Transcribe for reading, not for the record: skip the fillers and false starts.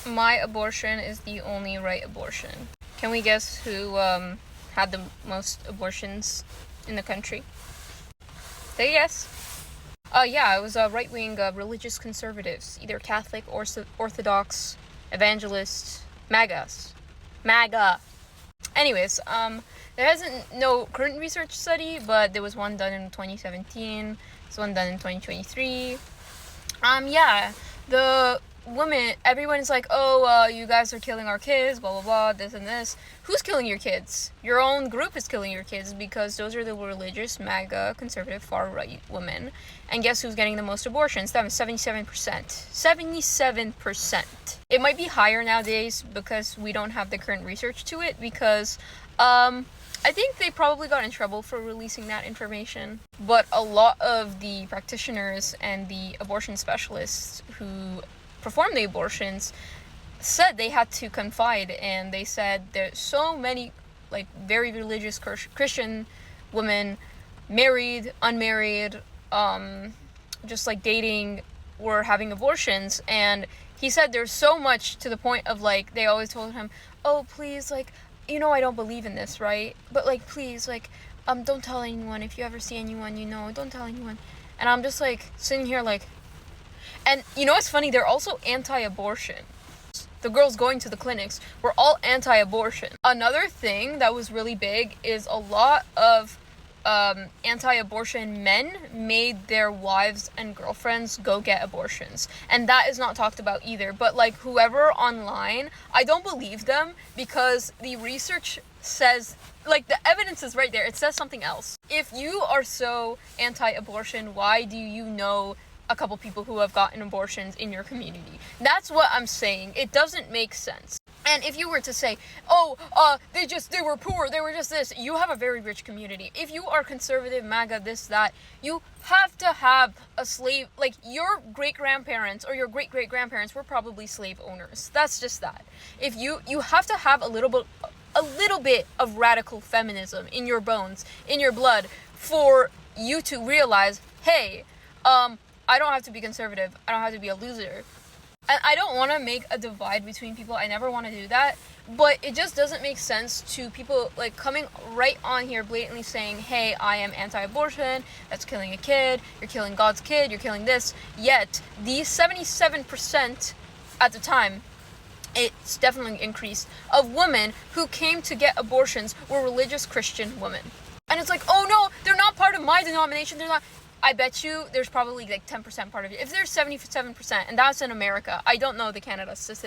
My abortion is the only right abortion. Can we guess who had the most abortions in the country? Say yes. Yeah, it was right-wing religious conservatives, either Catholic or Orthodox, Evangelists, MAGAs. MAGA. Anyways, there hasn't no current research study, but there was one done in 2017. There's one done in 2023. Yeah, the women, everyone's like, oh, you guys are killing our kids, blah blah blah, this and this. Who's killing your kids? Your own group is killing your kids because those are the religious, MAGA, conservative, far-right women. And guess who's getting the most abortions? That was 77%. 77%. It might be higher nowadays because we don't have the current research to it because, I think they probably got in trouble for releasing that information. But a lot of the practitioners and the abortion specialists who perform the abortions said they had to confide, and they said there's so many like very religious Christian women, married, unmarried, just like dating, were having abortions. And he said there's so much to the point of like they always told him, oh please, like, you know, I don't believe in this, right? But like, please, like, don't tell anyone. If you ever see anyone, you know, don't tell anyone. And I'm just like sitting here like, and you know what's funny? They're also anti-abortion. The girls going to the clinics were all anti-abortion. Another thing that was really big is a lot of anti-abortion men made their wives and girlfriends go get abortions, and that is not talked about either. But like whoever online, I don't believe them because the research says, like, the evidence is right there, it says something else. If you are so anti-abortion, why do you know a couple people who have gotten abortions in your community? That's what I'm saying. It doesn't make sense. And if you were to say, oh, they were poor, they were just this, you have a very rich community. If you are conservative, MAGA, this, that, you have to have a slave, like your great-grandparents or your great-great-grandparents were probably slave owners. That's just that. If you have to have a little bit of radical feminism in your bones, in your blood, for you to realize, hey, I don't have to be conservative, I don't have to be a loser. And I don't want to make a divide between people. I never want to do that. But it just doesn't make sense to people like coming right on here blatantly saying, hey, I am anti-abortion, that's killing a kid, you're killing God's kid, you're killing this. Yet, these 77% at the time, it's definitely increased, of women who came to get abortions were religious Christian women. And it's like, oh no, they're not part of my denomination, they're not. I bet you there's probably like 10% part of it. If there's 77%, and that's in America, I don't know the Canada statistics.